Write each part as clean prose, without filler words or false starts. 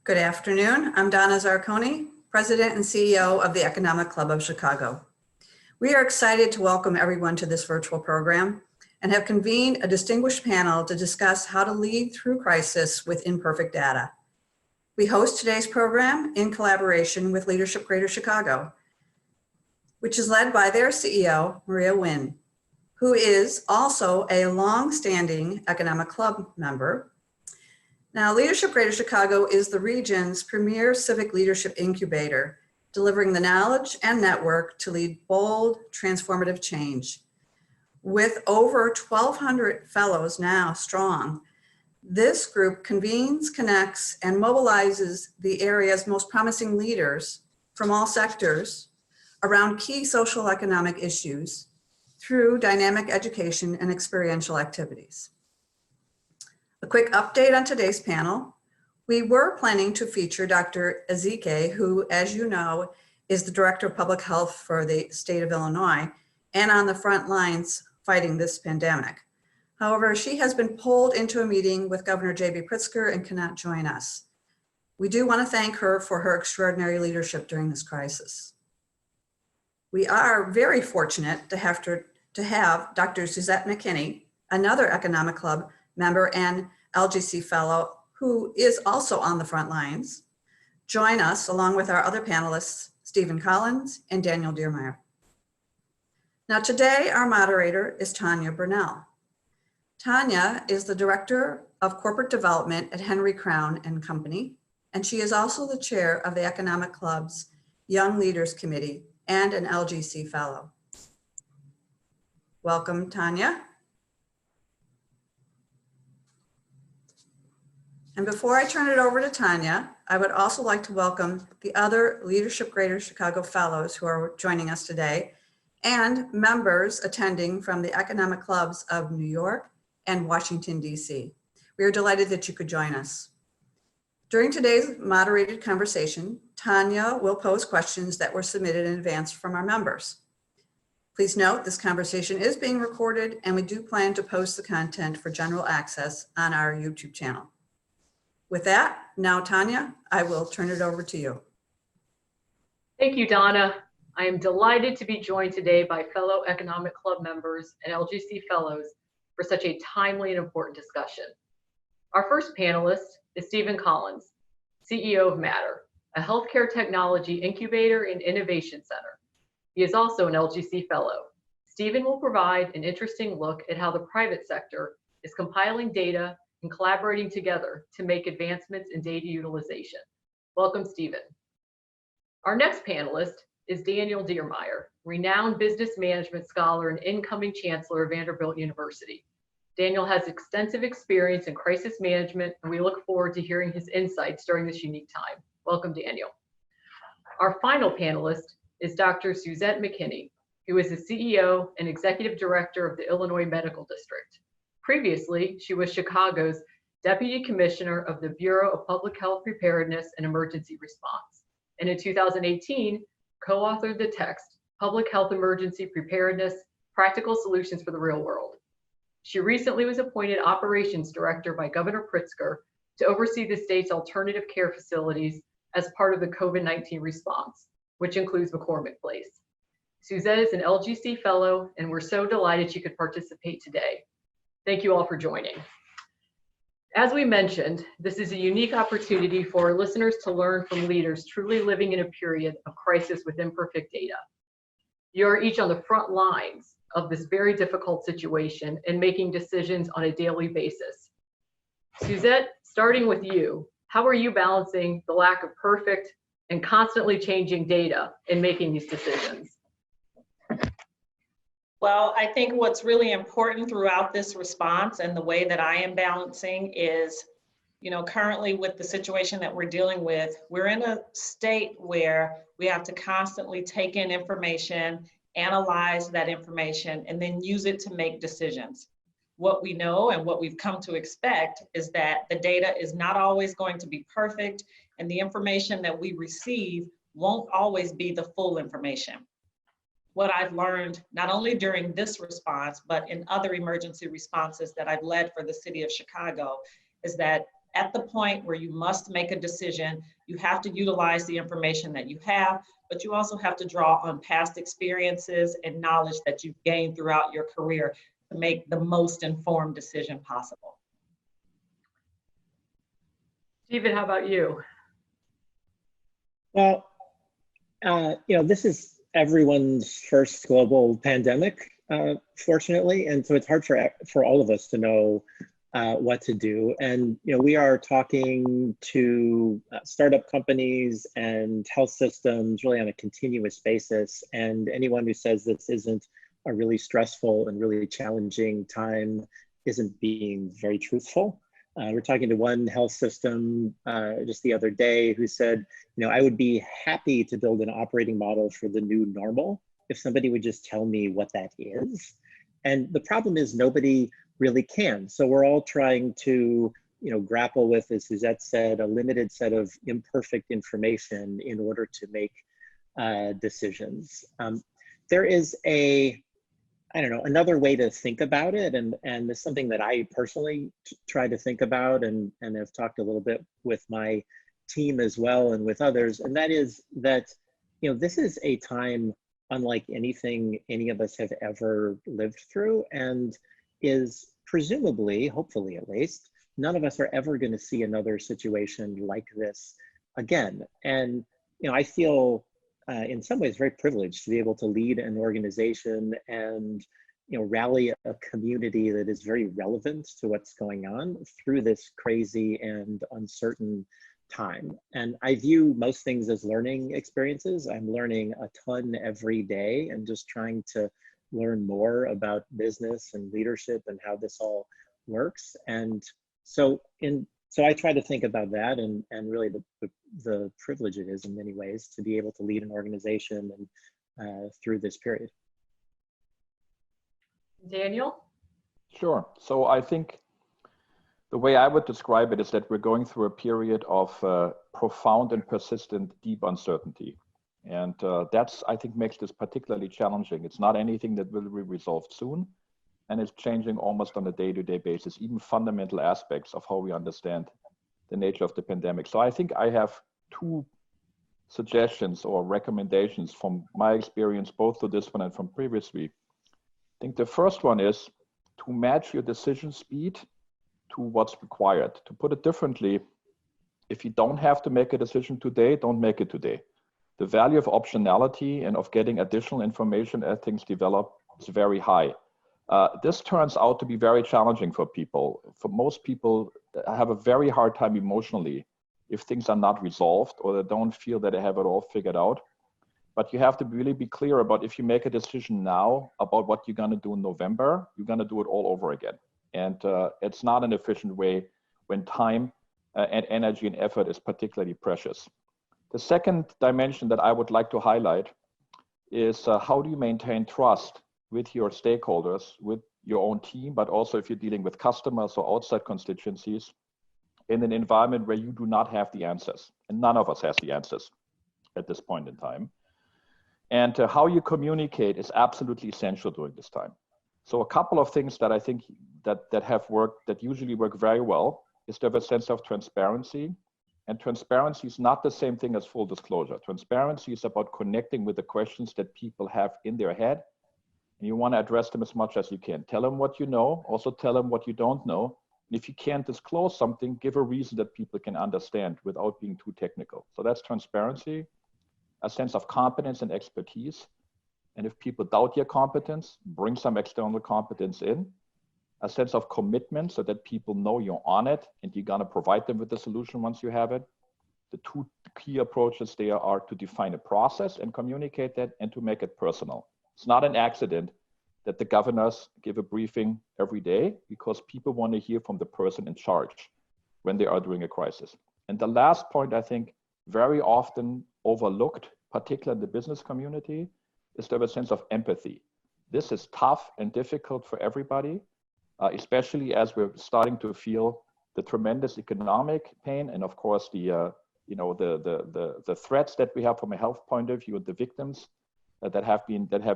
Good afternoon. I'm Donna Zarconi, President and CEO of the Economic Club of Chicago. We are excited to welcome everyone to this virtual program and have convened a distinguished panel to discuss how to lead through crisis with imperfect data. We host today's program in collaboration with Leadership Greater Chicago, which is led by their CEO, Maria Nguyen, who is also a long-standing Economic Club member. Now, Leadership Greater Chicago is the region's premier civic leadership incubator, delivering the knowledge and network to lead bold, transformative change. With over 1,200 fellows now strong, this group convenes, connects, and mobilizes the area's most promising leaders from all sectors around key social economic issues through dynamic education and experiential activities. A quick update on today's panel. We were planning to feature Dr. Ezike, who, as you know, is the Director of Public Health for the state of Illinois and on the front lines fighting this pandemic. However, she has been pulled into a meeting with Governor J.B. Pritzker and cannot join us. We do want to thank her for her extraordinary leadership during this crisis. We are very fortunate to have Dr. Suzet McKinney, another Economic Club member and LGC fellow who is also on the front lines, join us along with our other panelists, Stephen Collens and Daniel Diermeier. Now today, our moderator is Tanya Burnell. Tanya is the Director of Corporate Development at Henry Crown and Company, and she is also the chair of the Economic Club's Young Leaders Committee and an LGC fellow. Welcome, Tanya. And before I turn it over to Tanya, I would also like to welcome the other Leadership Greater Chicago Fellows who are joining us today and members attending from the Economic Clubs of New York and Washington, D.C. We are delighted that you could join us. During today's moderated conversation, Tanya will pose questions that were submitted in advance from our members. Please note this conversation is being recorded and we do plan to post the content for general access on our YouTube channel. With that, now Tanya, I will turn it over to you. Thank you, Donna. I am delighted to be joined today by fellow Economic Club members and LGC fellows for such a timely and important discussion. Our first panelist is Stephen Collens, CEO of Matter, a healthcare technology incubator and innovation center. He is also an LGC fellow. Stephen will provide an interesting look at how the private sector is compiling data and collaborating together to make advancements in data utilization. Welcome, Stephen. Our next panelist is Daniel Diermeier, renowned business management scholar and incoming Chancellor of Vanderbilt University. Daniel has extensive experience in crisis management, and we look forward to hearing his insights during this unique time. Welcome, Daniel. Our final panelist is Dr. Suzet McKinney, who is the CEO and Executive Director of the Illinois Medical District. Previously, she was Chicago's Deputy Commissioner of the Bureau of Public Health Preparedness and Emergency Response. And in 2018, co-authored the text, Public Health Emergency Preparedness, Practical Solutions for the Real World. She recently was appointed Operations Director by Governor Pritzker to oversee the state's alternative care facilities as part of the COVID-19 response, which includes McCormick Place. Suzette is an LGC fellow, and we're so delighted she could participate today. Thank you all for joining. As we mentioned, this is a unique opportunity for our listeners to learn from leaders truly living in a period of crisis with imperfect data. You are each on the front lines of this very difficult situation and making decisions on a daily basis. Suzette, starting with you, how are you balancing the lack of perfect and constantly changing data in making these decisions? Well, I think what's really important throughout this response and the way that I am balancing is, currently with the situation that we're dealing with, we're in a state where we have to constantly take in information, analyze that information, and then use it to make decisions. What we know and what we've come to expect is that the data is not always going to be perfect, and the information that we receive won't always be the full information. What I've learned, not only during this response, but in other emergency responses that I've led for the city of Chicago, is that at the point where you must make a decision, you have to utilize the information that you have, but you also have to draw on past experiences and knowledge that you've gained throughout your career to make the most informed decision possible. Stephen, how about you? Well, this is everyone's first global pandemic, fortunately, and so it's hard for all of us to know what to do. And we are talking to startup companies and health systems really on a continuous basis. And anyone who says this isn't a really stressful and really challenging time isn't being very truthful. We're talking to one health system just the other day who said, I would be happy to build an operating model for the new normal if somebody would just tell me what that is. And the problem is nobody really can. So we're all trying to, grapple with, as Suzet said, a limited set of imperfect information in order to make decisions. There is another way to think about it, and it's something that I personally try to think about and have talked a little bit with my team as well and with others, and that is that, this is a time unlike anything any of us have ever lived through, and is presumably, hopefully at least, none of us are ever going to see another situation like this again. And, I feel in some ways very privileged to be able to lead an organization and rally a community that is very relevant to what's going on through this crazy and uncertain time. And I view most things as learning experiences. I'm learning a ton every day and just trying to learn more about business and leadership and how this all works. And so I try to think about that and really the privilege it is in many ways to be able to lead an organization and through this period. Daniel? Sure. So I think the way I would describe it is that we're going through a period of profound and persistent deep uncertainty. And that's, I think, makes this particularly challenging. It's not anything that will be resolved soon. And it's changing almost on a day-to-day basis, even fundamental aspects of how we understand the nature of the pandemic. So I think I have two suggestions or recommendations from my experience, both to this one and from previously. I think the first one is to match your decision speed to what's required. To put it differently, if you don't have to make a decision today, don't make it today. The value of optionality and of getting additional information as things develop is very high. This turns out to be very challenging for people. For most people, have a very hard time emotionally if things are not resolved or they don't feel that they have it all figured out. But you have to really be clear about if you make a decision now about what you're going to do in November, you're going to do it all over again. And it's not an efficient way when time and energy and effort is particularly precious. The second dimension that I would like to highlight is how do you maintain trust with your stakeholders, with your own team, but also if you're dealing with customers or outside constituencies in an environment where you do not have the answers. And none of us has the answers at this point in time. And how you communicate is absolutely essential during this time. So a couple of things that I think that have worked, that usually work very well, is to have a sense of transparency. And transparency is not the same thing as full disclosure. Transparency is about connecting with the questions that people have in their head. And you want to address them as much as you can. Tell them what you know, also tell them what you don't know. And if you can't disclose something, give a reason that people can understand without being too technical. So that's transparency, a sense of competence and expertise. And if people doubt your competence, bring some external competence in. A sense of commitment so that people know you're on it and you're gonna provide them with the solution once you have it. The two key approaches there are to define a process and communicate that, and to make it personal. It's not an accident that the governors give a briefing every day, because people want to hear from the person in charge when they are during a crisis. And the last point, I think, very often overlooked, particularly in the business community, is to have a sense of empathy. This is tough and difficult for everybody, especially as we're starting to feel the tremendous economic pain, and of course the threats that we have from a health point of view, and the victims that have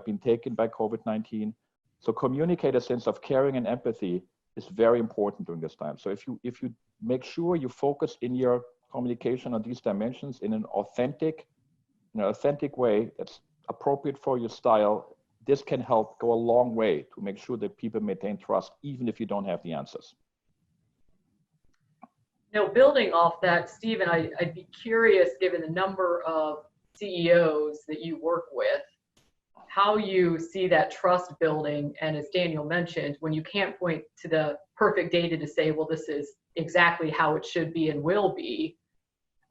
been taken by COVID-19. So communicate a sense of caring and empathy is very important during this time. So if you make sure you focus in your communication on these dimensions in an authentic way that's appropriate for your style, this can help go a long way to make sure that people maintain trust, even if you don't have the answers. Now, building off that, Stephen, I'd be curious, given the number of CEOs that you work with, how you see that trust building. And as Daniel mentioned, when you can't point to the perfect data to say, well, this is exactly how it should be and will be,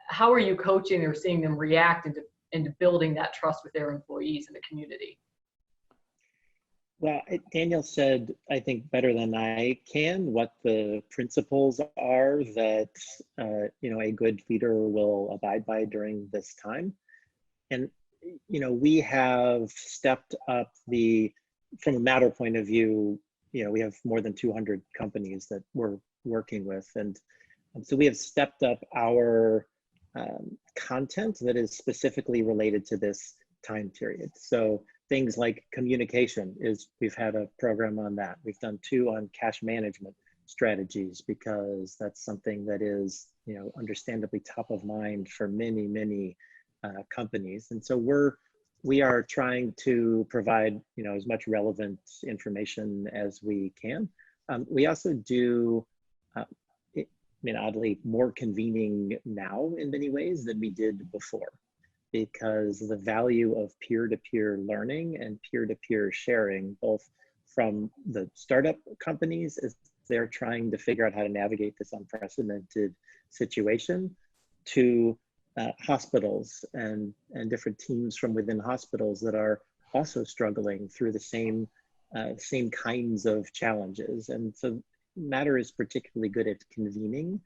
how are you coaching or seeing them react into building that trust with their employees in the community? Well, Daniel said, I think better than I can, what the principles are that a good leader will abide by during this time. And we have stepped up from a matter point of view, we have more than 200 companies that we're working with. And so we have stepped up our content that is specifically related to this time period. So things like communication we've had a program on that. We've done 2 on cash management strategies because that's something that is, understandably top of mind for many, many companies. And so we are trying to provide, as much relevant information as we can. We also do, oddly, more convening now in many ways than we did before, because the value of peer-to-peer learning and peer-to-peer sharing, both from the startup companies as they're trying to figure out how to navigate this unprecedented situation, to hospitals and different teams from within hospitals that are also struggling through the same kinds of challenges. And so Matter is particularly good at convening.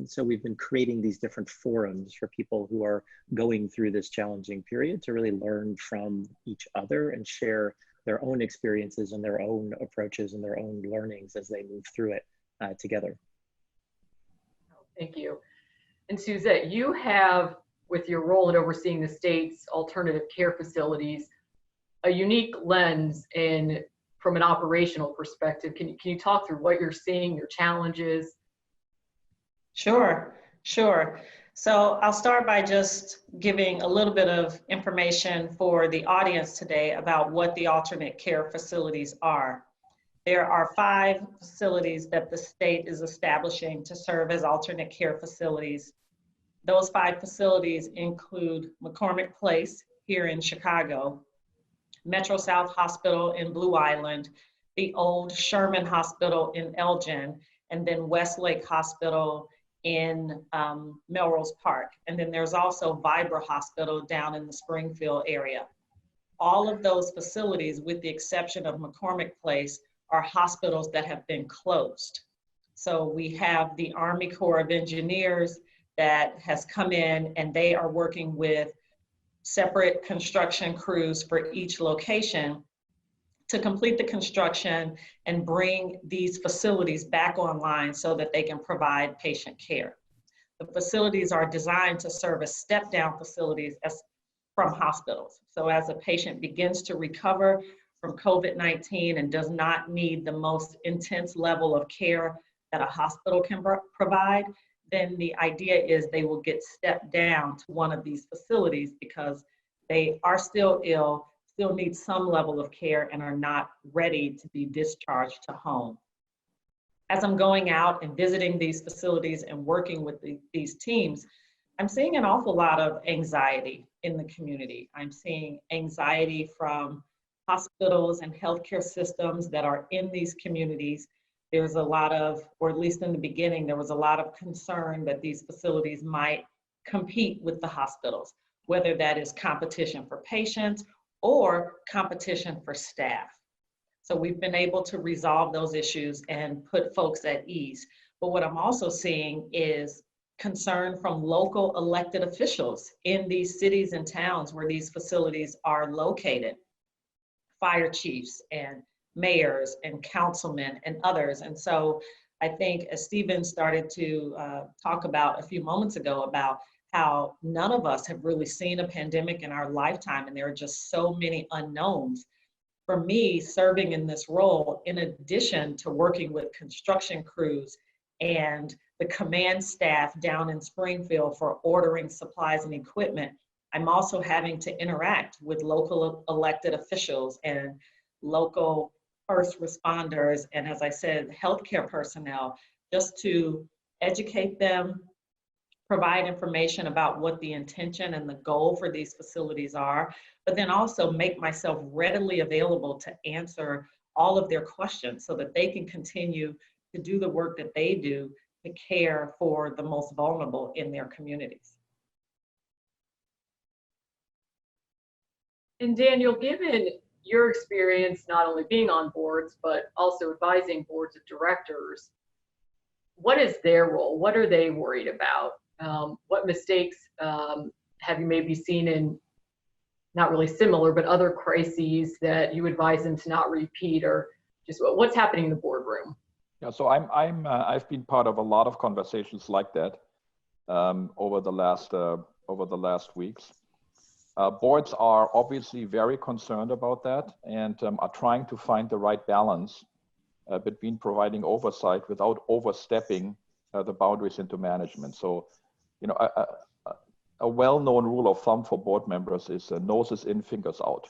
So we've been creating these different forums for people who are going through this challenging period to really learn from each other and share their own experiences and their own approaches and their own learnings as they move through it together. Thank you. And Suzette, you have, with your role in overseeing the state's alternative care facilities, a unique lens from an operational perspective. Can you talk through what you're seeing, your challenges? Sure. So I'll start by just giving a little bit of information for the audience today about what the alternate care facilities are. There are 5 facilities that the state is establishing to serve as alternate care facilities. Those 5 facilities include McCormick Place here in Chicago, Metro South Hospital in Blue Island, the old Sherman Hospital in Elgin, and then Westlake Hospital in Melrose Park. And then there's also Vibra Hospital down in the Springfield area. All of those facilities, with the exception of McCormick Place, are hospitals that have been closed. So we have the Army Corps of Engineers that has come in, and they are working with separate construction crews for each location to complete the construction and bring these facilities back online so that they can provide patient care. The facilities are designed to serve as step-down facilities from hospitals. So as a patient begins to recover from COVID-19 and does not need the most intense level of care that a hospital can provide, then the idea is they will get stepped down to one of these facilities because they are still ill, still need some level of care, and are not ready to be discharged to home. As I'm going out and visiting these facilities and working with these teams, I'm seeing an awful lot of anxiety in the community. I'm seeing anxiety from hospitals and healthcare systems that are in these communities. There's a lot of, or at least in the beginning, there was a lot of concern that these facilities might compete with the hospitals, whether that is competition for patients or competition for staff. So we've been able to resolve those issues and put folks at ease. But what I'm also seeing is concern from local elected officials in these cities and towns where these facilities are located, fire chiefs and mayors and councilmen and others. And so I think, as Stephen started to talk about a few moments ago, about how none of us have really seen a pandemic in our lifetime, and there are just so many unknowns. for me, serving in this role, in addition to working with construction crews and the command staff down in Springfield for ordering supplies and equipment, I'm also having to interact with local elected officials and local first responders, and as I said, healthcare personnel, just to educate them, provide information about what the intention and the goal for these facilities are, but then also make myself readily available to answer all of their questions so that they can continue to do the work that they do to care for the most vulnerable in their communities. And Daniel, given your experience not only being on boards, but also advising boards of directors, what is their role? What are they worried about? What mistakes have you maybe seen in, not really similar, but other crises that you advise them to not repeat, or just what's happening in the boardroom? Yeah, so I've been part of a lot of conversations like that over the last weeks. Boards are obviously very concerned about that and are trying to find the right balance between providing oversight without overstepping the boundaries into management. So, you know, a well-known rule of thumb for board members is noses in, fingers out.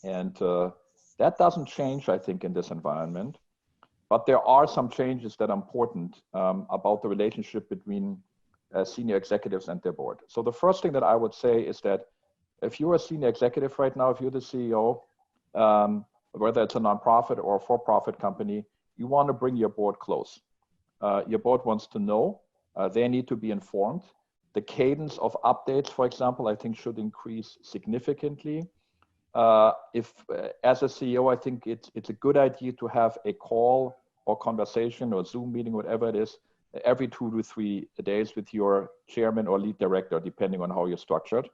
And that doesn't change, I think, in this environment. But there are some changes that are important about the relationship between senior executives and their board. So the first thing that I would say is that if you're a senior executive right now, if you're the CEO, whether it's a nonprofit or a for-profit company, you want to bring your board close. Your board wants to know, they need to be informed. The cadence of updates, for example, I think should increase significantly. If as a CEO, I think it's a good idea to have a call or conversation or Zoom meeting, whatever it is, every 2 to 3 days with your chairman or lead director, depending on how you're structured.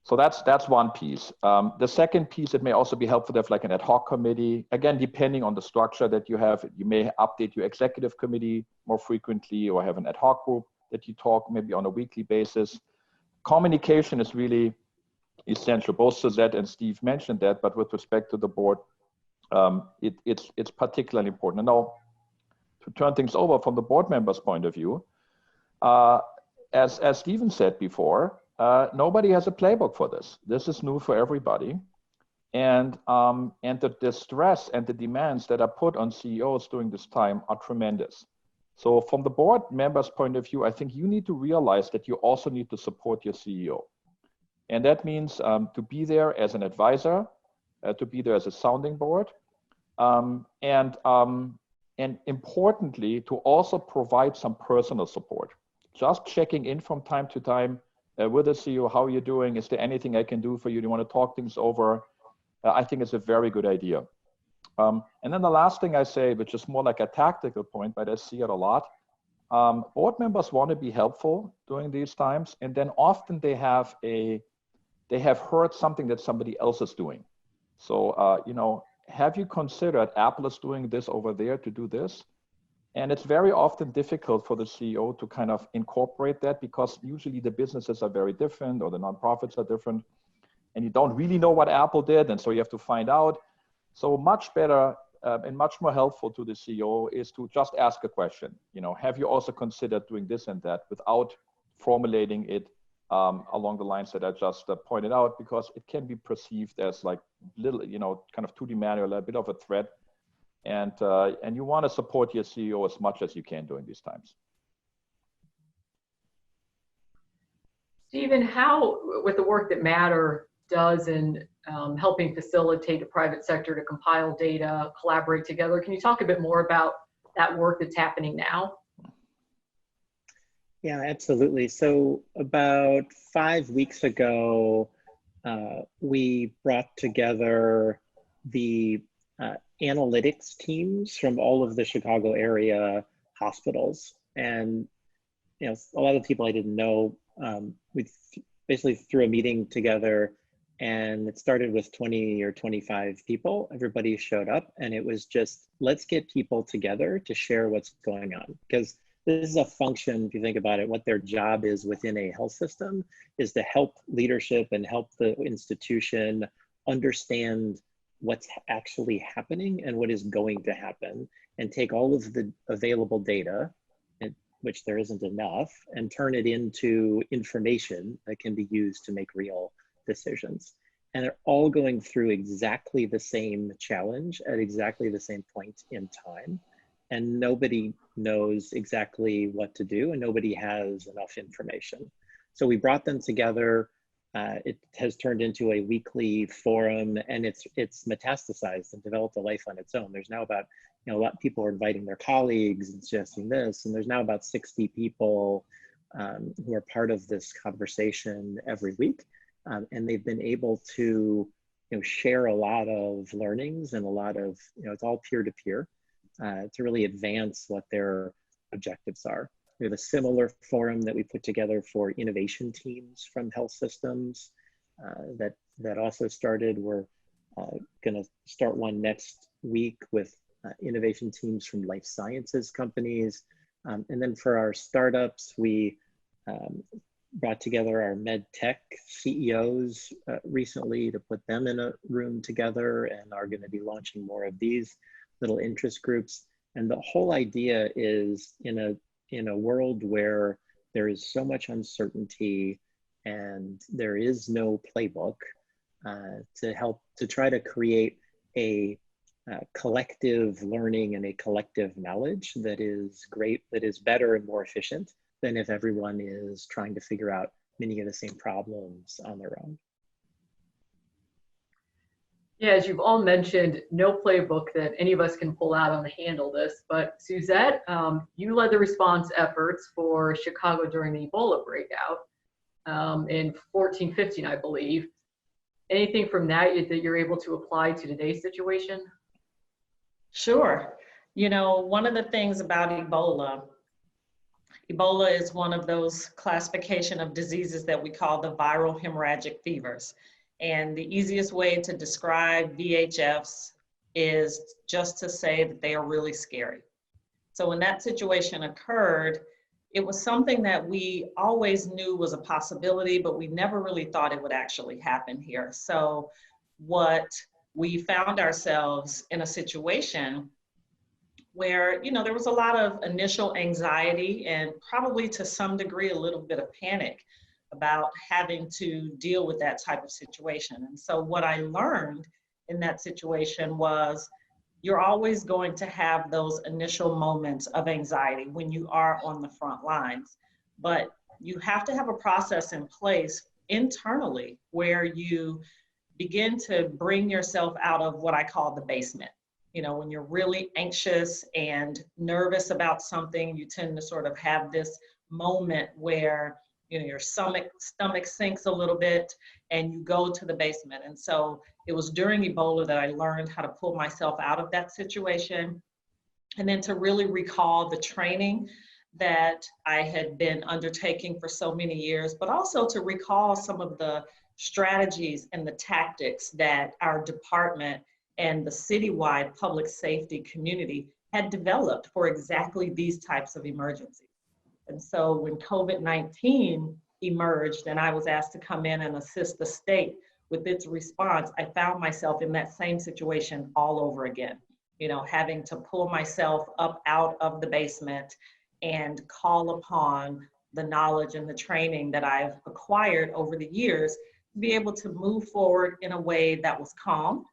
So that's one piece. The second piece, it may also be helpful to have like an ad hoc committee. Again, depending on the structure that you have, you may update your executive committee more frequently or have an ad hoc group that you talk maybe on a weekly basis. Communication is really essential. Both Suzet and Steve mentioned that, but with respect to the board, it's particularly important. And now, to turn things over from the board members' point of view, as Stephen said before, nobody has a playbook for this. This is new for everybody. And the stress and the demands that are put on CEOs during this time are tremendous. So from the board members' point of view, I think you need to realize that you also need to support your CEO. And that means to be there as an advisor, to be there as a sounding board, and importantly, to also provide some personal support. Just checking in from time to time with the CEO, how are you doing? Is there anything I can do for you? Do you want to talk things over? I think it's a very good idea. And then the last thing I say, which is more like a tactical point, but I see it a lot. Board members want to be helpful during these times, and then often they have heard something that somebody else is doing. So, you know, have you considered Apple is doing this over there to do this? And it's very often difficult for the CEO to kind of incorporate that because usually the businesses are very different or the nonprofits are different and you don't really know what Apple did. And so you have to find out. So much better and much more helpful to the CEO is to just ask a question. You know, have you also considered doing this and that without formulating it along the lines that I just pointed out, because it can be perceived as like little, you know, kind of to-do manual, a bit of a threat. And you want to support your CEO as much as you can during these times. Stephen, how, with the work that Matter does in helping facilitate the private sector to compile data, collaborate together, can you talk a bit more about that work that's happening now? Yeah, absolutely. So about 5 weeks ago, we brought together the analytics teams from all of the Chicago area hospitals. And, you know, a lot of people I didn't know, we basically threw a meeting together and it started with 20 or 25 people. Everybody showed up and it was just, let's get people together to share what's going on. Because this is a function, if you think about it, what their job is within a health system is to help leadership and help the institution understand what's actually happening and what is going to happen, and take all of the available data, which there isn't enough, and turn it into information that can be used to make real decisions. And they're all going through exactly the same challenge at exactly the same point in time. And nobody knows exactly what to do, and nobody has enough information. So we brought them together. It has turned into a weekly forum, and it's metastasized and developed a life on its own. There's now about, a lot of people are inviting their colleagues and suggesting this, and there's now about 60 people who are part of this conversation every week. And they've been able to, share a lot of learnings and a lot of, it's all peer-to-peer to really advance what their objectives are. We have a similar forum that we put together for innovation teams from health systems that also started. We're going to start one next week with innovation teams from life sciences companies. And then for our startups, we brought together our med tech CEOs recently to put them in a room together, and are going to be launching more of these little interest groups. And the whole idea is in a world where there is so much uncertainty and there is no playbook, to try to create a collective learning and a collective knowledge that is great, that is better and more efficient than if everyone is trying to figure out many of the same problems on their own. Yeah, as you've all mentioned, no playbook that any of us can pull out on to handle this. But Suzet, you led the response efforts for Chicago during the Ebola breakout in 14-15, I believe. Anything from that you're able to apply to today's situation? Sure. One of the things about Ebola is one of those classification of diseases that we call the viral hemorrhagic fevers. And the easiest way to describe VHFs is just to say that they are really scary. So when that situation occurred, it was something that we always knew was a possibility, but we never really thought it would actually happen here. So what we found ourselves in a situation where, there was a lot of initial anxiety and probably to some degree a little bit of panic about having to deal with that type of situation. And so what I learned in that situation was you're always going to have those initial moments of anxiety when you are on the front lines, but you have to have a process in place internally where you begin to bring yourself out of what I call the basement. When you're really anxious and nervous about something, you tend to sort of have this moment where your stomach sinks a little bit and you go to the basement. And so it was during Ebola that I learned how to pull myself out of that situation, and then to really recall the training that I had been undertaking for so many years, but also to recall some of the strategies and the tactics that our department and the citywide public safety community had developed for exactly these types of emergencies. And so when COVID-19 emerged and I was asked to come in and assist the state with its response, I found myself in that same situation all over again, having to pull myself up out of the basement and call upon the knowledge and the training that I've acquired over the years to be able to move forward in a way that was calm,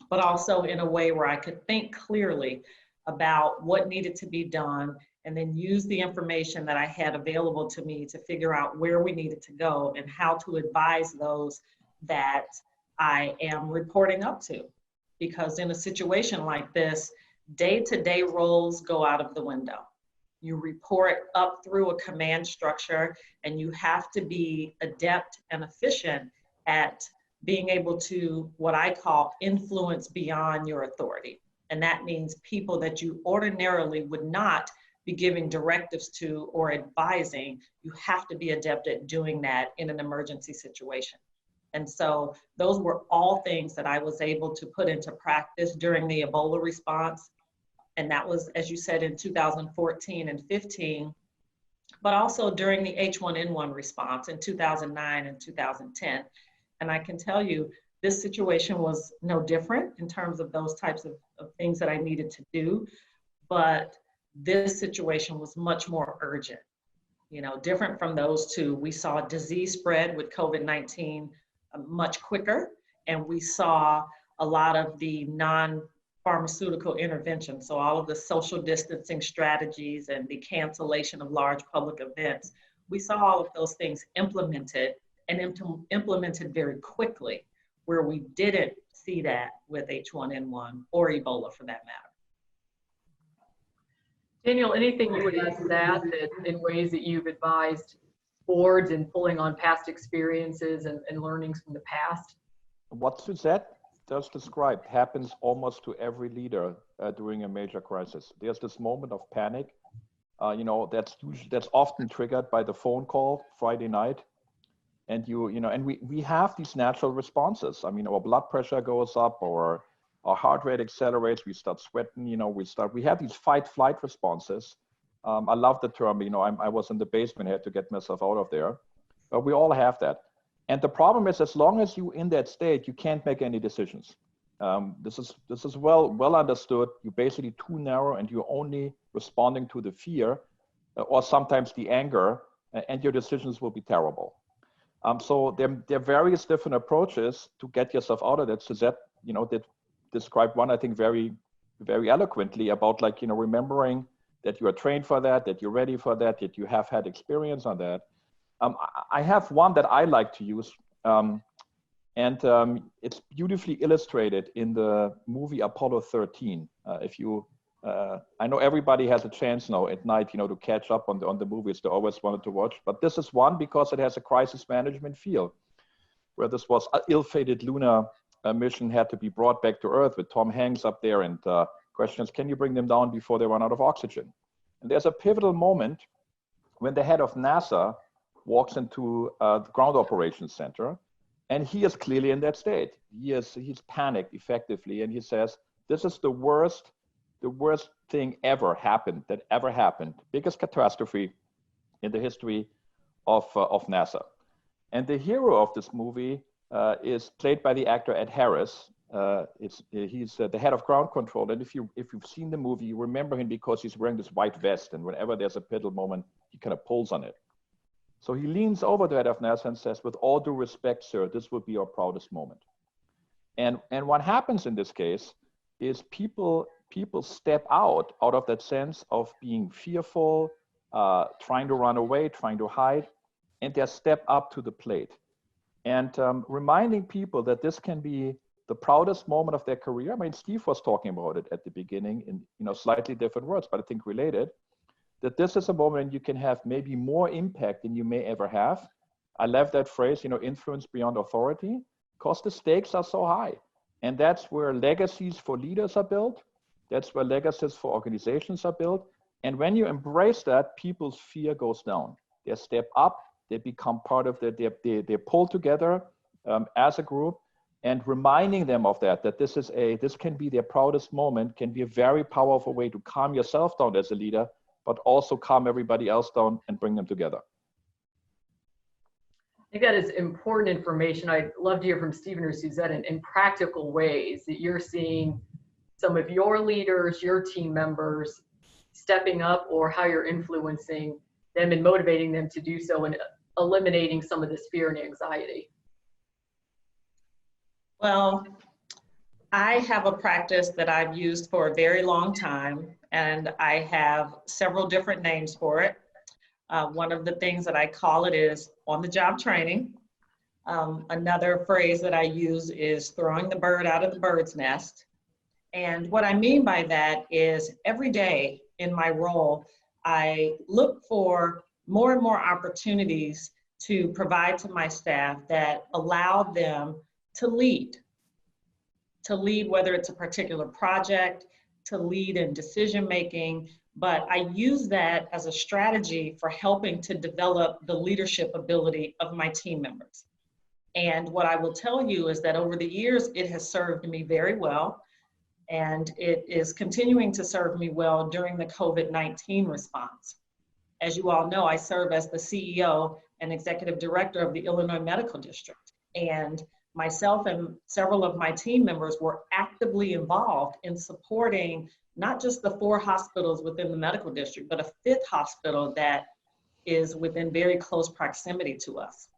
but also in a way where I could think clearly about what needed to be done, and then use the information that I had available to me to figure out where we needed to go and how to advise those that I am reporting up to. Because in a situation like this, day-to-day roles go out of the window. You report up through a command structure, and you have to be adept and efficient at being able to, what I call, influence beyond your authority. And that means people that you ordinarily would not be giving directives to or advising. You have to be adept at doing that in an emergency situation. And so those were all things that I was able to put into practice during the Ebola response. And that was, as you said, in 2014 and 15, but also during the H1N1 response in 2009 and 2010. And I can tell you, This situation was no different in terms of those types of things that I needed to do, but this situation was much more urgent. You know, different from those two. We saw disease spread with COVID-19 much quicker, and we saw a lot of the non-pharmaceutical interventions. So all of the social distancing strategies and the cancellation of large public events, we saw all of those things implemented and implemented very quickly, where we didn't see that with H1N1 or Ebola for that matter. Daniel, anything you would add to that, in ways that you've advised boards in pulling on past experiences and learnings from the past? What Suzet just described happens almost to every leader during a major crisis. There's this moment of panic, you know, that's often triggered by the phone call Friday night. And and we have these natural responses. I mean, our blood pressure goes up, or our heart rate accelerates, we start sweating, you know, we have these fight-flight responses. I love the term, you know, I was in the basement, had to get myself out of there. But we all have that. And the problem is, as long as you're in that state, you can't make any decisions. This is well understood. You're basically too narrow, and you're only responding to the fear or sometimes the anger, and your decisions will be terrible. So there are various different approaches to get yourself out of that. Suzet, you know, that described one, I think, very, very eloquently about, like, you know, remembering that you are trained for that, that you're ready for that, that you have had experience on that. I have one that I like to use, and it's beautifully illustrated in the movie Apollo 13. I know everybody has a chance now at night, you know, to catch up on the movies they always wanted to watch, but this is one because it has a crisis management feel, where this was an ill-fated lunar mission had to be brought back to Earth with Tom Hanks up there, and questions, can you bring them down before they run out of oxygen? And there's a pivotal moment when the head of NASA walks into the ground operations center, and he is clearly in that state. He's panicked effectively, and he says, this is the worst thing ever happened, biggest catastrophe in the history of NASA. And the hero of this movie is played by the actor Ed Harris. He's the head of ground control, and if you've seen the movie, you remember him because he's wearing this white vest, and whenever there's a pivotal moment, he kind of pulls on it. So he leans over to head of NASA and says, with all due respect, sir, this will be our proudest moment. And what happens in this case is people step out of that sense of being fearful, trying to run away, trying to hide, and they step up to the plate. And reminding people that this can be the proudest moment of their career. I mean, Steve was talking about it at the beginning in, you know, slightly different words, but I think related, that this is a moment you can have maybe more impact than you may ever have. I love that phrase, you know, influence beyond authority, because the stakes are so high. And that's where legacies for leaders are built. That's where legacies for organizations are built. And when you embrace that, people's fear goes down. They step up, they become part of they pull together as a group, and reminding them of that this can be their proudest moment, can be a very powerful way to calm yourself down as a leader, but also calm everybody else down and bring them together. I think that is important information. I'd love to hear from Stephen or Suzette in practical ways that you're seeing some of your leaders, your team members stepping up, or how you're influencing them and motivating them to do so and eliminating some of this fear and anxiety. Well, I have a practice that I've used for a very long time, and I have several different names for it. One of the things that I call it is on-the-job training. Another phrase that I use is throwing the bird out of the bird's nest. And what I mean by that is every day in my role, I look for more and more opportunities to provide to my staff that allow them to lead whether it's a particular project, to lead in decision-making, but I use that as a strategy for helping to develop the leadership ability of my team members. And what I will tell you is that over the years, it has served me very well, and it is continuing to serve me well during the COVID-19 response. As you all know, I serve as the CEO and Executive Director of the Illinois Medical District. And myself and several of my team members were actively involved in supporting not just the 4 hospitals within the medical district, but a 5th hospital that is within very close proximity to us.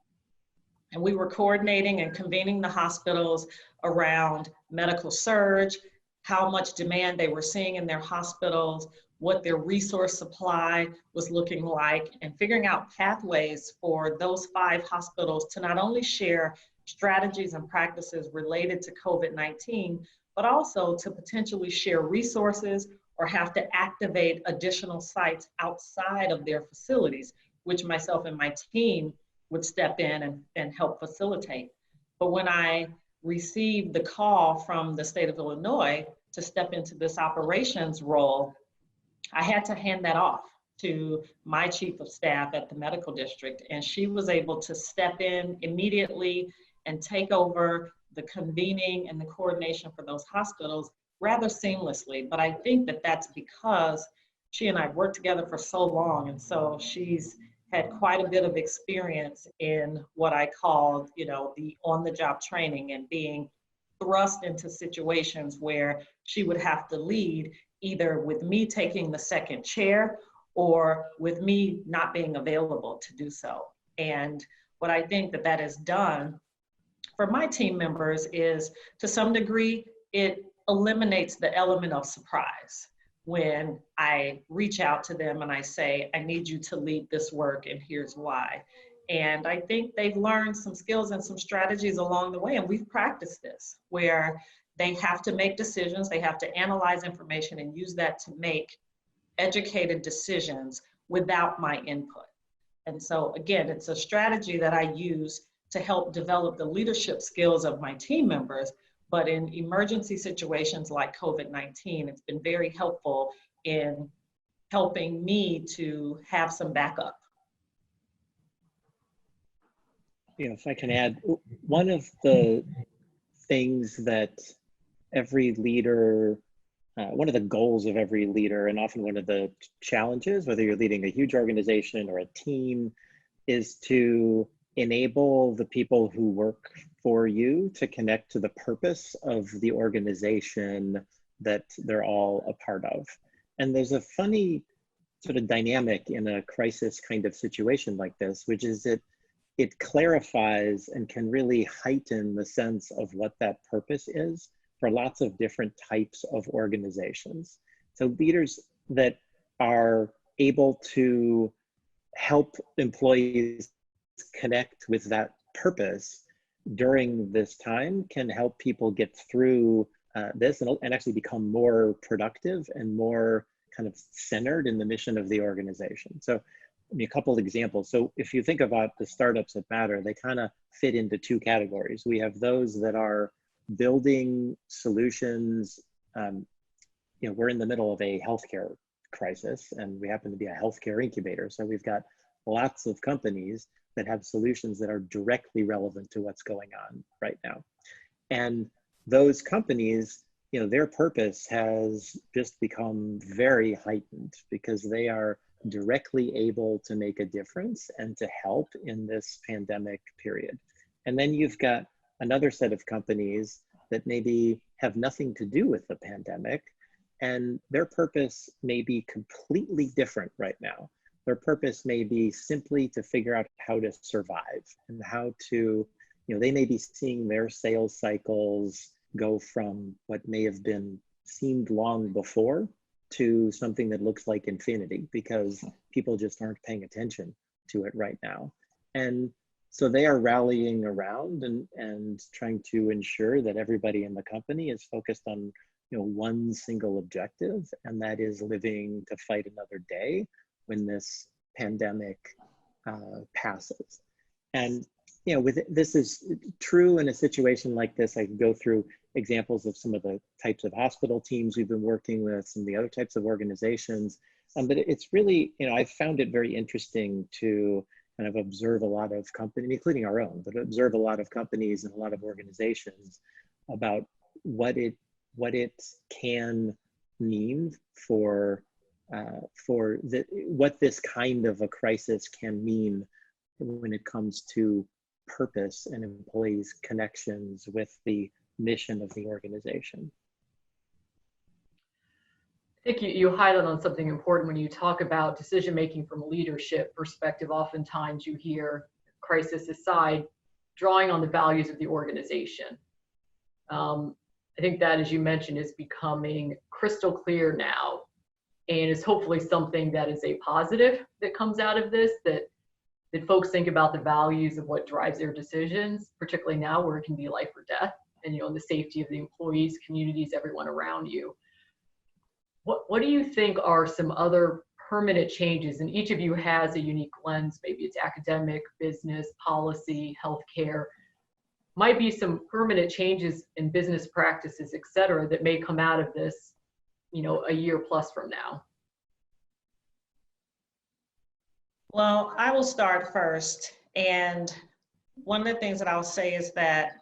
And we were coordinating and convening the hospitals around medical surge, how much demand they were seeing in their hospitals, what their resource supply was looking like, and figuring out pathways for those 5 hospitals to not only share strategies and practices related to COVID-19, but also to potentially share resources or have to activate additional sites outside of their facilities, which myself and my team would step in and help facilitate. But when I received the call from the state of Illinois to step into this operations role, I had to hand that off to my chief of staff at the medical district, and she was able to step in immediately and take over the convening and the coordination for those hospitals rather seamlessly. But I think that that's because she and I worked together for so long, and so she's had quite a bit of experience in what I call, the on-the-job training and being thrust into situations where she would have to lead either with me taking the second chair or with me not being available to do so. And what I think that has done for my team members is, to some degree, it eliminates the element of surprise when I reach out to them and I say, I need you to lead this work and here's why. And I think they've learned some skills and some strategies along the way, and we've practiced this, where they have to make decisions, they have to analyze information and use that to make educated decisions without my input. And so again, it's a strategy that I use to help develop the leadership skills of my team members. But in emergency situations like COVID-19, it's been very helpful in helping me to have some backup. If I can add, one of the things that every leader, one of the goals of every leader, and often one of the challenges, whether you're leading a huge organization or a team, is to enable the people who work for you to connect to the purpose of the organization that they're all a part of. And there's a funny sort of dynamic in a crisis kind of situation like this, which is that it clarifies and can really heighten the sense of what that purpose is for lots of different types of organizations. So leaders that are able to help employees connect with that purpose during this time can help people get through this and actually become more productive and more kind of centered in the mission of the organization. So a couple of examples. So if you think about the startups that matter, they kind of fit into 2 categories. We have those that are building solutions. We're in the middle of a healthcare crisis, and we happen to be a healthcare incubator. So we've got lots of companies that have solutions that are directly relevant to what's going on right now. And those companies, their purpose has just become very heightened because they are directly able to make a difference and to help in this pandemic period. And then you've got another set of companies that maybe have nothing to do with the pandemic, and their purpose may be completely different right now. Their purpose may be simply to figure out how to survive and how to, they may be seeing their sales cycles go from what may have been seemed long before to something that looks like infinity because people just aren't paying attention to it right now. And so they are rallying around and trying to ensure that everybody in the company is focused on one single objective, and that is living to fight another day when this pandemic passes. And this is true in a situation like this. I can go through examples of some of the types of hospital teams we've been working with, some of the other types of organizations. But it's really, I've found it very interesting to kind of observe a lot of companies, including our own, but observe a lot of companies and a lot of organizations about what it can mean for what this kind of a crisis can mean when it comes to purpose and employees' connections with the mission of the organization. I think you highlight on something important when you talk about decision-making from a leadership perspective. Oftentimes you hear, crisis aside, drawing on the values of the organization. I think that, as you mentioned, is becoming crystal clear now, and is hopefully something that is a positive that comes out of this, that folks think about the values of what drives their decisions, particularly now where it can be life or death, and the safety of the employees, communities, everyone around you. What do you think are some other permanent changes? And each of you has a unique lens. Maybe it's academic, business, policy, healthcare. Might be some permanent changes in business practices, et cetera, that may come out of this, a year plus from now. Well, I will start first. And one of the things that I'll say is that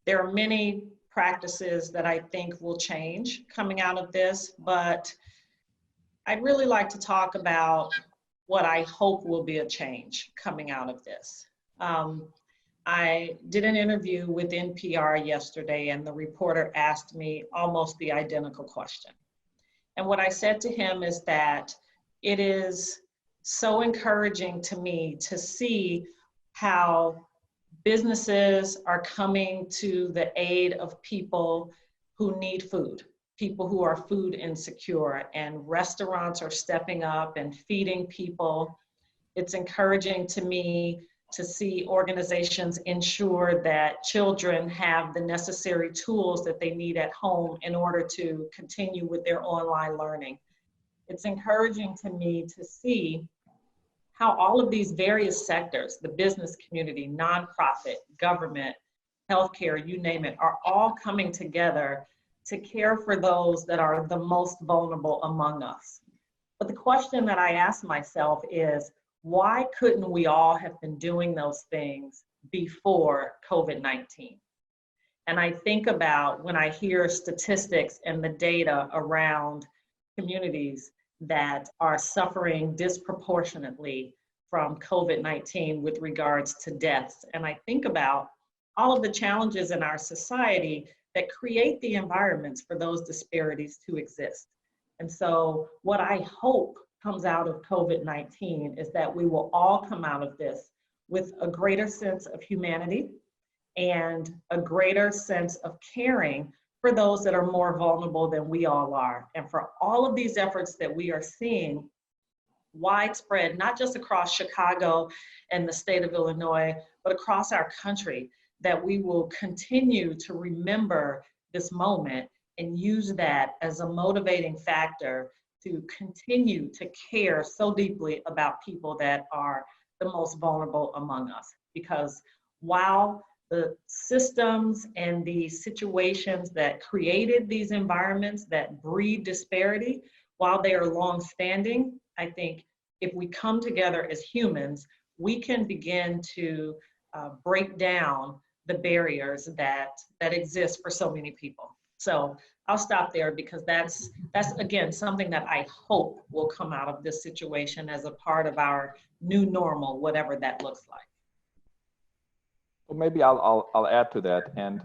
there are many practices that I think will change coming out of this, but I'd really like to talk about what I hope will be a change coming out of this. I did an interview with NPR yesterday, and the reporter asked me almost the identical question. And what I said to him is that it is so encouraging to me to see how businesses are coming to the aid of people who need food, people who are food insecure, and restaurants are stepping up and feeding people. It's encouraging to me to see organizations ensure that children have the necessary tools that they need at home in order to continue with their online learning. It's encouraging to me to see how all of these various sectors, the business community, nonprofit, government, healthcare, you name it, are all coming together to care for those that are the most vulnerable among us. But the question that I ask myself is, why couldn't we all have been doing those things before COVID-19? And I think about when I hear statistics and the data around communities that are suffering disproportionately from COVID-19 with regards to deaths. And I think about all of the challenges in our society that create the environments for those disparities to exist. And so what I hope comes out of COVID-19 is that we will all come out of this with a greater sense of humanity and a greater sense of caring for those that are more vulnerable than we all are. And for all of these efforts that we are seeing widespread, not just across Chicago and the state of Illinois, but across our country, that we will continue to remember this moment and use that as a motivating factor to continue to care so deeply about people that are the most vulnerable among us. Because while the systems and the situations that created these environments that breed disparity, while they are long-standing, I think if we come together as humans, we can begin to break down the barriers that exist for so many people. So I'll stop there because that's again, something that I hope will come out of this situation as a part of our new normal, whatever that looks like. Well, maybe I'll add to that. And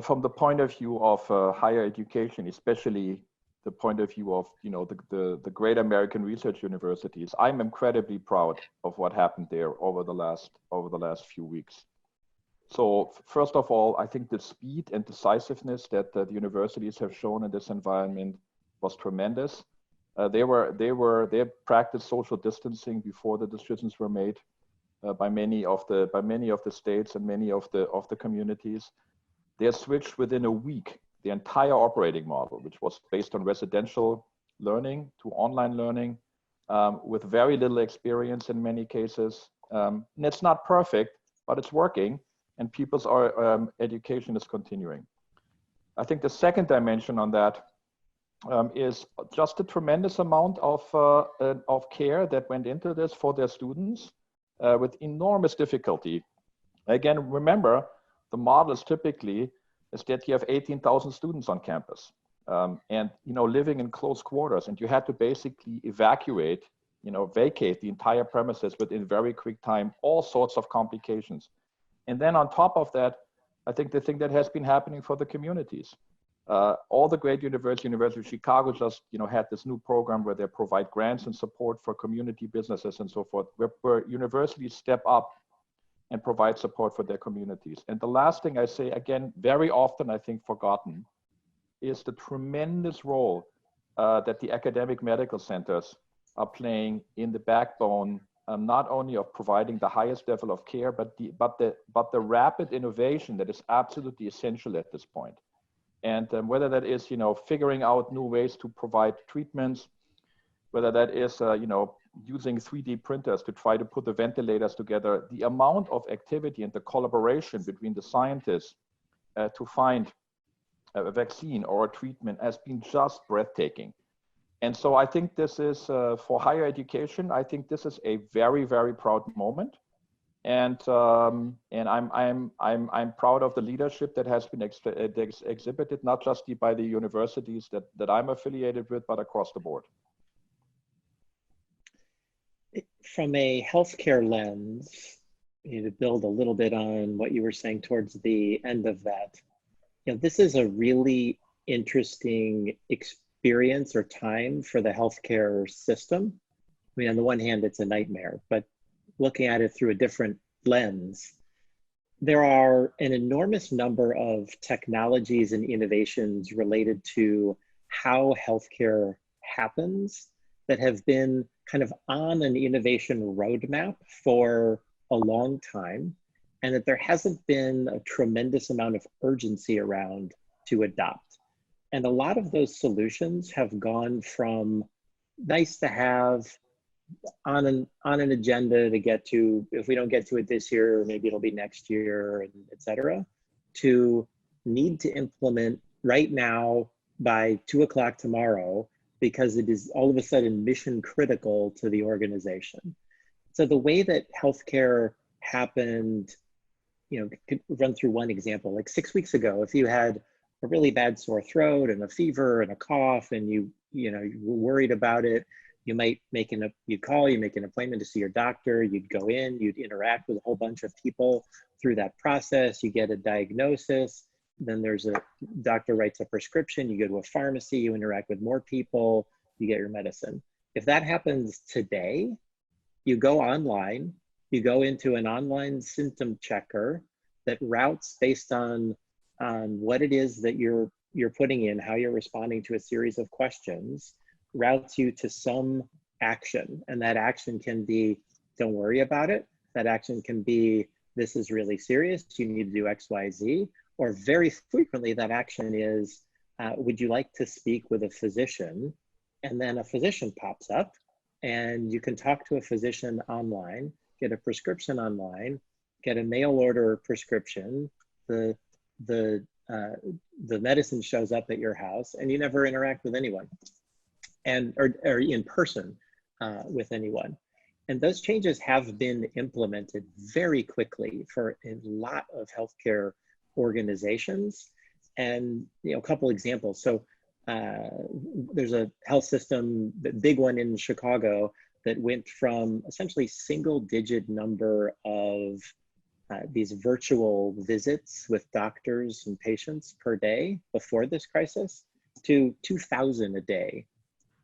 from the point of view of higher education, especially the point of view of the great American research universities, I'm incredibly proud of what happened there over the last few weeks. So first of all, I think the speed and decisiveness that the universities have shown in this environment was tremendous. They practiced social distancing before the decisions were made by many of the states and many of the communities. They switched within a week the entire operating model, which was based on residential learning to online learning, with very little experience in many cases. And it's not perfect, but it's working. And people's education is continuing. I think the second dimension on that is just a tremendous amount of care that went into this for their students with enormous difficulty. Again, remember, the model is typically is that you have 18,000 students on campus and living in close quarters, and you had to basically vacate the entire premises within very quick time, all sorts of complications. And then on top of that, I think the thing that has been happening for the communities. All the great universities, University of Chicago just had this new program where they provide grants and support for community businesses and so forth, where universities step up and provide support for their communities. And the last thing I say, again, very often I think forgotten, is the tremendous role that the academic medical centers are playing in the backbone, not only of providing the highest level of care, but the rapid innovation that is absolutely essential at this point. And whether that is, figuring out new ways to provide treatments, whether that is, using 3D printers to try to put the ventilators together, the amount of activity and the collaboration between the scientists to find a vaccine or a treatment has been just breathtaking. And so I think this is, for higher education, I think this is a very, very proud moment. And I'm proud of the leadership that has been exhibited, not just by the universities that I'm affiliated with, but across the board. From a healthcare lens, to build a little bit on what you were saying towards the end of that, this is a really interesting experience or time for the healthcare system. I mean, on the one hand, it's a nightmare, but looking at it through a different lens, there are an enormous number of technologies and innovations related to how healthcare happens that have been kind of on an innovation roadmap for a long time, and that there hasn't been a tremendous amount of urgency around to adopt. And a lot of those solutions have gone from nice to have, on an agenda to get to, if we don't get to it this year, maybe it'll be next year, and et cetera, to need to implement right now by 2 o'clock tomorrow, because it is all of a sudden mission critical to the organization. So the way that healthcare happened, could run through one example. Like 6 weeks ago, if you had a really bad sore throat and a fever and a cough, and you were worried about it, you might make you'd make an appointment to see your doctor, you'd go in, you'd interact with a whole bunch of people through that process, you get a diagnosis, then there's a doctor writes a prescription, you go to a pharmacy, you interact with more people, you get your medicine. If that happens today, you go online, you go into an online symptom checker that routes based on what it is that you're putting in, how you're responding to a series of questions, routes you to some action. And that action can be, don't worry about it. That action can be, this is really serious, you need to do X, Y, Z. Or very frequently that action is, would you like to speak with a physician? And then a physician pops up and you can talk to a physician online, get a prescription online, get a mail order prescription, the medicine shows up at your house, and you never interact with anyone, or in person with anyone. And those changes have been implemented very quickly for a lot of healthcare organizations. And a couple examples. So there's a health system, the big one in Chicago, that went from essentially single-digit number of these virtual visits with doctors and patients per day before this crisis to 2,000 a day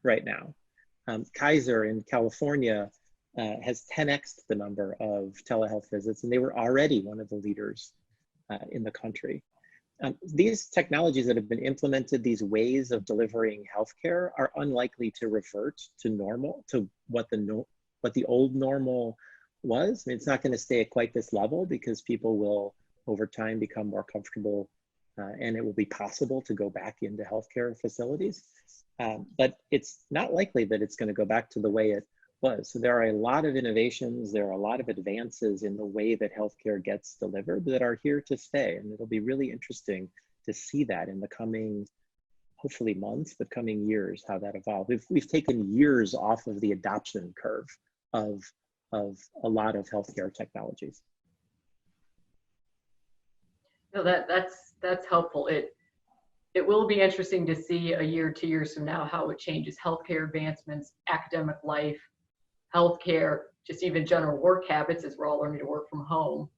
right now. Kaiser in California has 10x the number of telehealth visits, and they were already one of the leaders in the country. These technologies that have been implemented, these ways of delivering healthcare, are unlikely to revert to normal, to what the old normal was. I mean, it's not going to stay at quite this level because people will, over time, become more comfortable, and it will be possible to go back into healthcare facilities. But it's not likely that it's going to go back to the way it was. So there are a lot of innovations, there are a lot of advances in the way that healthcare gets delivered that are here to stay. And it'll be really interesting to see that in the coming, hopefully months, but coming years, how that evolves. We've taken years off of the adoption curve of a lot of healthcare technologies. No, that's helpful. It will be interesting to see a year, 2 years from now, how it changes healthcare advancements, academic life, healthcare, just even general work habits as we're all learning to work from home.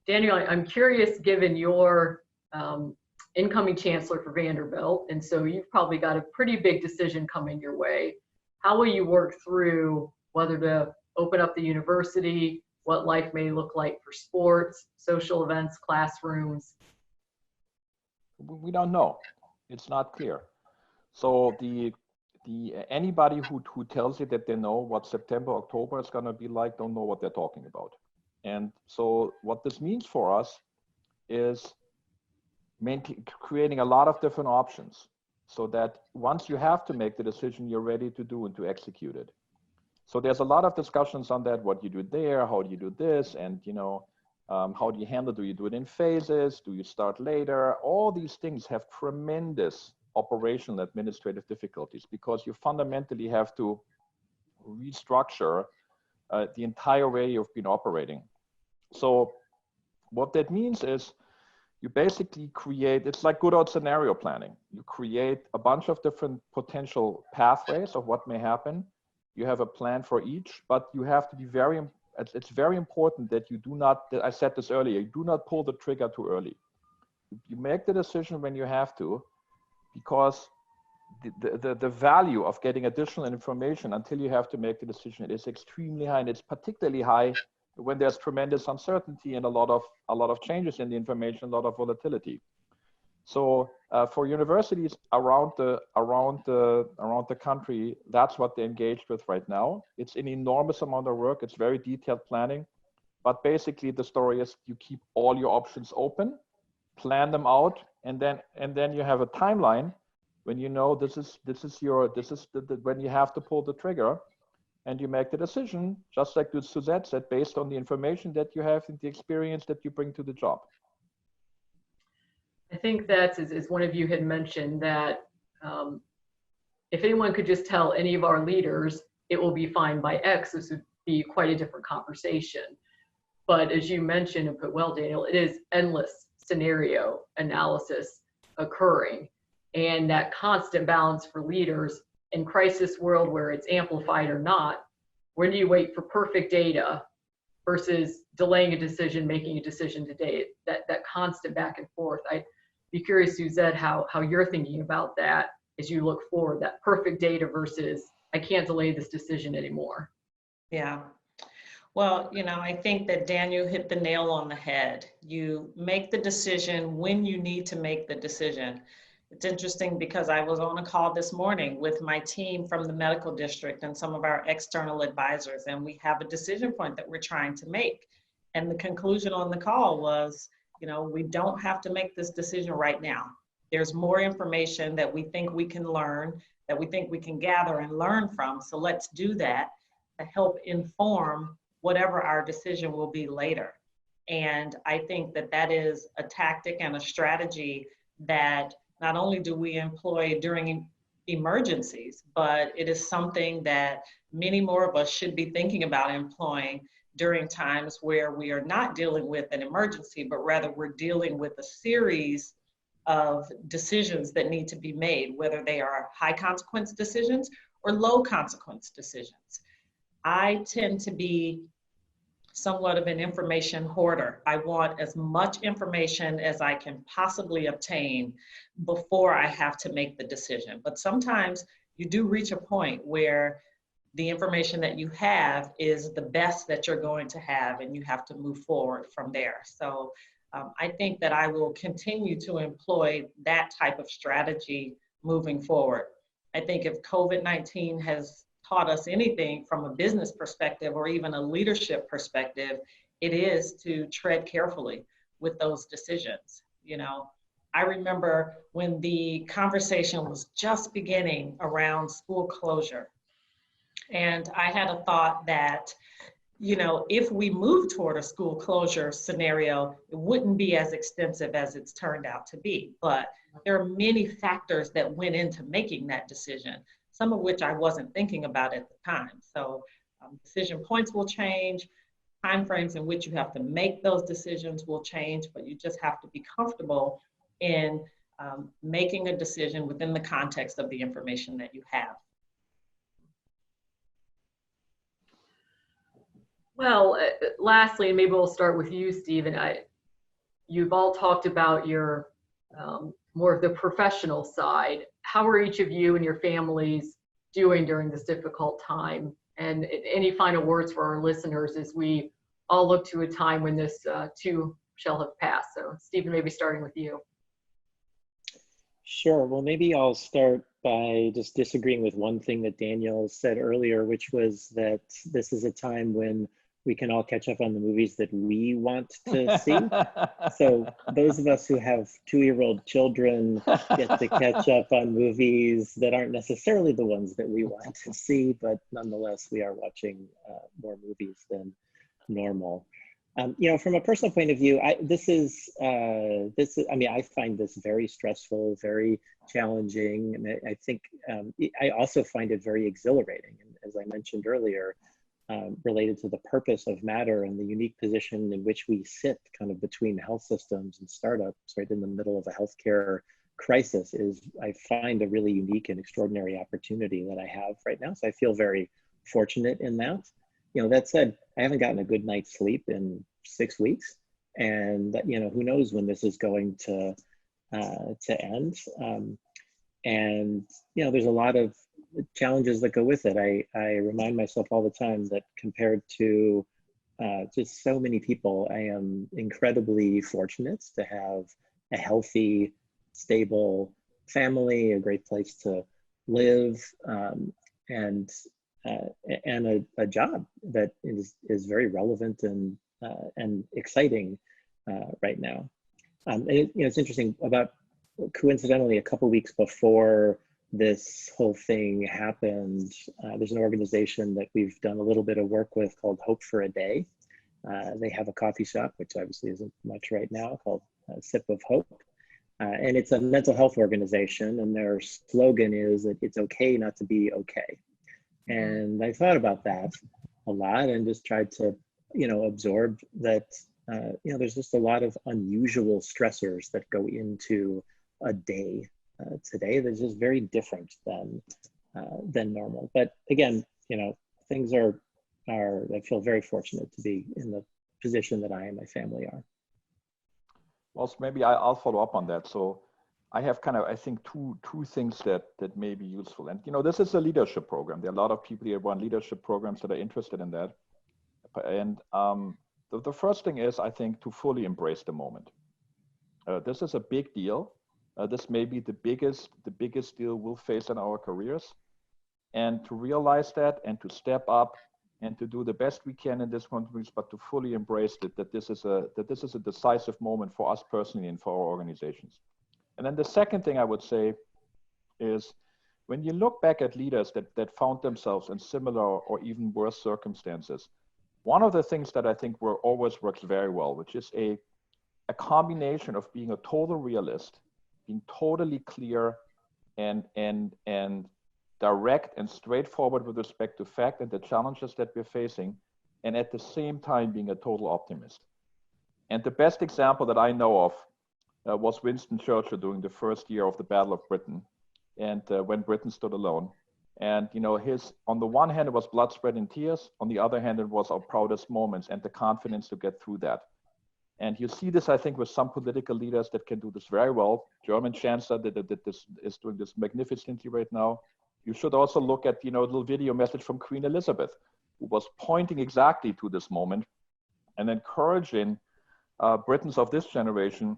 Daniel, I'm curious, given your incoming chancellor for Vanderbilt, and so you've probably got a pretty big decision coming your way. How will you work through whether to open up the university, what life may look like for sports, social events, classrooms? We don't know. It's not clear. So anybody who tells you that they know what September, October is going to be like, don't know what they're talking about. And so what this means for us is creating a lot of different options so that once you have to make the decision, you're ready to do and to execute it. So there's a lot of discussions on that, what you do there, how do you do this, and how do you handle, do you do it in phases, do you start later? All these things have tremendous operational administrative difficulties because you fundamentally have to restructure the entire way you've been operating. So what that means is you basically create, it's like good old scenario planning. You create a bunch of different potential pathways of what may happen. You have a plan for each, but you have to be it's very important that you do not, I said this earlier, you do not pull the trigger too early. You make the decision when you have to, because the value of getting additional information until you have to make the decision is extremely high, and it's particularly high when there's tremendous uncertainty and a lot of changes in the information, a lot of volatility. So for universities around the country, that's what they're engaged with right now. It's an enormous amount of work. It's very detailed planning, but basically the story is you keep all your options open, plan them out, and then you have a timeline when you know when you have to pull the trigger, and you make the decision, just like Suzet said, based on the information that you have and the experience that you bring to the job. I think that's, as one of you had mentioned, that if anyone could just tell any of our leaders it will be fine by X, this would be quite a different conversation. But as you mentioned and put well, Daniel, it is endless scenario analysis occurring, and that constant balance for leaders in crisis world where it's amplified or not. When do you wait for perfect data versus delaying a decision, making a decision today? That constant back and forth. I'd be curious, Suzette, how you're thinking about that as you look forward, that perfect data versus I can't delay this decision anymore. Yeah. Well, I think that Daniel hit the nail on the head. You make the decision when you need to make the decision. It's interesting because I was on a call this morning with my team from the medical district and some of our external advisors, and we have a decision point that we're trying to make. And the conclusion on the call was, we don't have to make this decision right now. There's more information that we think we can learn, that we think we can gather and learn from. So let's do that to help inform whatever our decision will be later. And I think that that is a tactic and a strategy that not only do we employ during emergencies, but it is something that many more of us should be thinking about employing during times where we are not dealing with an emergency, but rather we're dealing with a series of decisions that need to be made, whether they are high consequence decisions or low consequence decisions. I tend to be somewhat of an information hoarder. I want as much information as I can possibly obtain before I have to make the decision. But sometimes you do reach a point where the information that you have is the best that you're going to have, and you have to move forward from there. So I think that I will continue to employ that type of strategy moving forward. I think if COVID-19 has taught us anything from a business perspective or even a leadership perspective, it is to tread carefully with those decisions. I remember when the conversation was just beginning around school closure, and I had a thought that, if we move toward a school closure scenario, it wouldn't be as extensive as it's turned out to be. But there are many factors that went into making that decision, some of which I wasn't thinking about at the time. So decision points will change, timeframes in which you have to make those decisions will change, but you just have to be comfortable in making a decision within the context of the information that you have. Well, lastly, and maybe we'll start with you, Stephen. You've all talked about your more of the professional side. How are each of you and your families doing during this difficult time? And any final words for our listeners as we all look to a time when this too shall have passed? So, Stephen, maybe starting with you. Sure. Well, maybe I'll start by just disagreeing with one thing that Daniel said earlier, which was that this is a time when we can all catch up on the movies that we want to see. So those of us who have 2-year-old children get to catch up on movies that aren't necessarily the ones that we want to see, but nonetheless, we are watching more movies than normal. From a personal point of view, I find this very stressful, very challenging, and I think I also find it very exhilarating. And as I mentioned earlier, related to the purpose of Matter and the unique position in which we sit kind of between health systems and startups right in the middle of a healthcare crisis I find a really unique and extraordinary opportunity that I have right now. So I feel very fortunate in that. That said, I haven't gotten a good night's sleep in 6 weeks, and who knows when this is going to end. And there's a lot of challenges that go with it. I remind myself all the time that compared to just so many people, I am incredibly fortunate to have a healthy, stable family, a great place to live, and a job that is very relevant and exciting right now. It's interesting, about coincidentally a couple weeks before this whole thing happened, there's an organization that we've done a little bit of work with called Hope for a Day. They have a coffee shop, which obviously isn't much right now, called Sip of Hope. And it's a mental health organization, and their slogan is that it's okay not to be okay. And I thought about that a lot and just tried to, absorb that, there's just a lot of unusual stressors that go into a day today that's just very different than normal. But again, things are, I feel very fortunate to be in the position that I and my family are. Well, so maybe I'll follow up on that. So I have I think two things that may be useful. And this is a leadership program. There are a lot of people here who run leadership programs that are interested in that. And the first thing is, I think, to fully embrace the moment. This is a big deal. This may be the biggest deal we'll face in our careers. And to realize that and to step up and to do the best we can in this moment, but to fully embrace it, that this is a decisive moment for us personally and for our organizations. And then the second thing I would say is, when you look back at leaders that found themselves in similar or even worse circumstances, one of the things that I think always works very well, which is a combination of being a total realist, being totally clear and direct and straightforward with respect to fact and the challenges that we're facing, and at the same time being a total optimist. And the best example that I know of was Winston Churchill during the first year of the Battle of Britain, and when Britain stood alone. And on the one hand, it was blood, sweat, and tears. On the other hand, it was our proudest moments and the confidence to get through that. And you see this, I think, with some political leaders that can do this very well. German Chancellor is doing this magnificently right now. You should also look at, a little video message from Queen Elizabeth, who was pointing exactly to this moment and encouraging Britons of this generation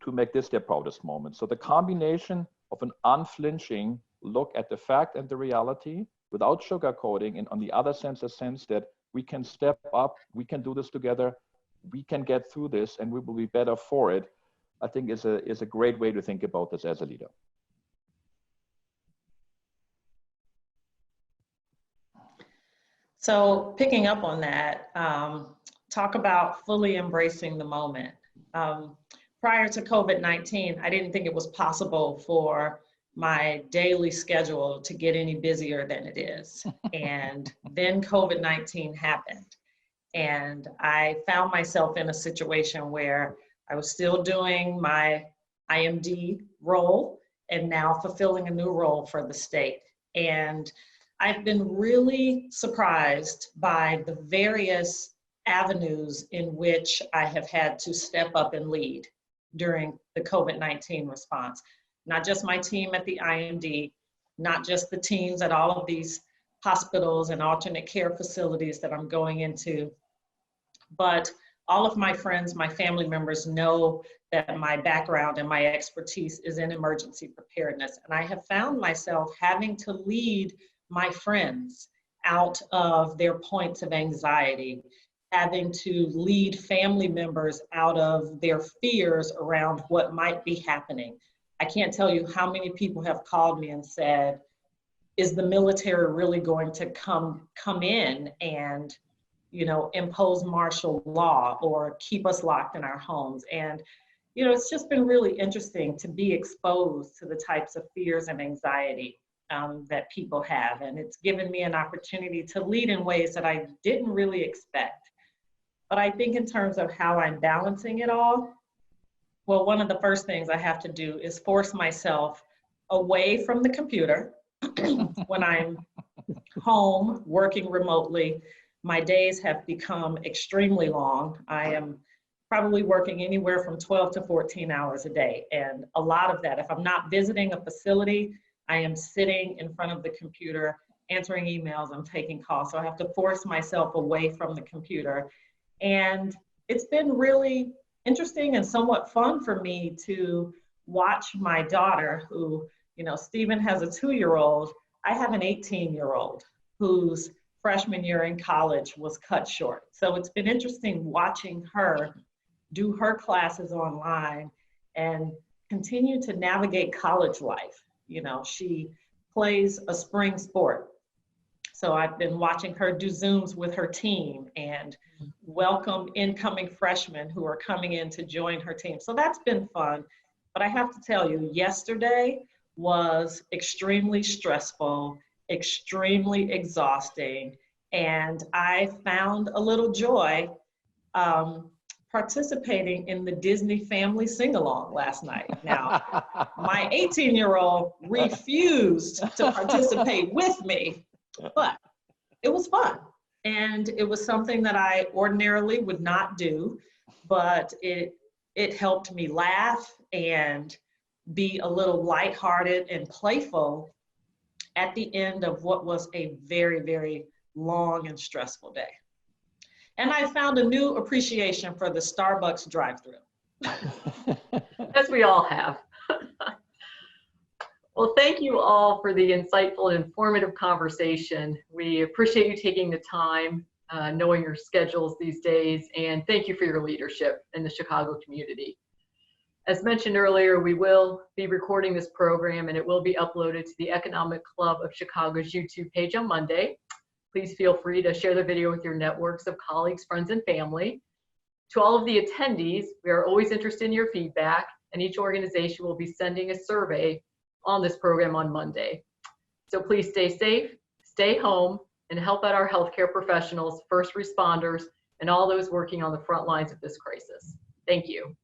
to make this their proudest moment. So the combination of an unflinching look at the fact and the reality without sugarcoating, and on the other sense, a sense that we can step up, we can do this together, we can get through this, and we will be better for it, I think is a great way to think about this as a leader. So picking up on that, talk about fully embracing the moment. Prior to COVID-19, I didn't think it was possible for my daily schedule to get any busier than it is. And then COVID-19 happened. And I found myself in a situation where I was still doing my IMD role and now fulfilling a new role for the state. And I've been really surprised by the various avenues in which I have had to step up and lead during the COVID-19 response. Not just my team at the IMD, not just the teams at all of these hospitals and alternate care facilities that I'm going into, but all of my friends, my family members know that my background and my expertise is in emergency preparedness. And I have found myself having to lead my friends out of their points of anxiety, having to lead family members out of their fears around what might be happening. I can't tell you how many people have called me and said, is the military really going to come in and, you know, impose martial law or keep us locked in our homes? And, you know, it's just been really interesting to be exposed to the types of fears and anxiety that people have. And it's given me an opportunity to lead in ways that I didn't really expect. But I think in terms of how I'm balancing it all, well, one of the first things I have to do is force myself away from the computer. When I'm home working remotely, my days have become extremely long. I am probably working anywhere from 12 to 14 hours a day. And a lot of that, if I'm not visiting a facility, I am sitting in front of the computer, answering emails, I'm taking calls. So I have to force myself away from the computer. And it's been really interesting and somewhat fun for me to watch my daughter, who, you know, Stephen has a 2-year-old. I have an 18-year-old whose freshman year in college was cut short. So it's been interesting watching her do her classes online and continue to navigate college life. You know, she plays a spring sport. So I've been watching her do Zooms with her team and welcome incoming freshmen who are coming in to join her team. So that's been fun. But I have to tell you, yesterday was extremely stressful, extremely exhausting, and I found a little joy participating in the Disney family sing-along last night. Now, my 18-year-old refused to participate with me, but it was fun. And it was something that I ordinarily would not do, but it helped me laugh and be a little lighthearted and playful at the end of what was a very, very long and stressful day. And I found a new appreciation for the Starbucks drive-thru. As we all have. Well, thank you all for the insightful and informative conversation. We appreciate you taking the time, knowing your schedules these days, and thank you for your leadership in the Chicago community. As mentioned earlier, we will be recording this program and it will be uploaded to the Economic Club of Chicago's YouTube page on Monday. Please feel free to share the video with your networks of colleagues, friends, and family. To all of the attendees, we are always interested in your feedback, and each organization will be sending a survey on this program on Monday. So please stay safe, stay home, and help out our healthcare professionals, first responders, and all those working on the front lines of this crisis. Thank you.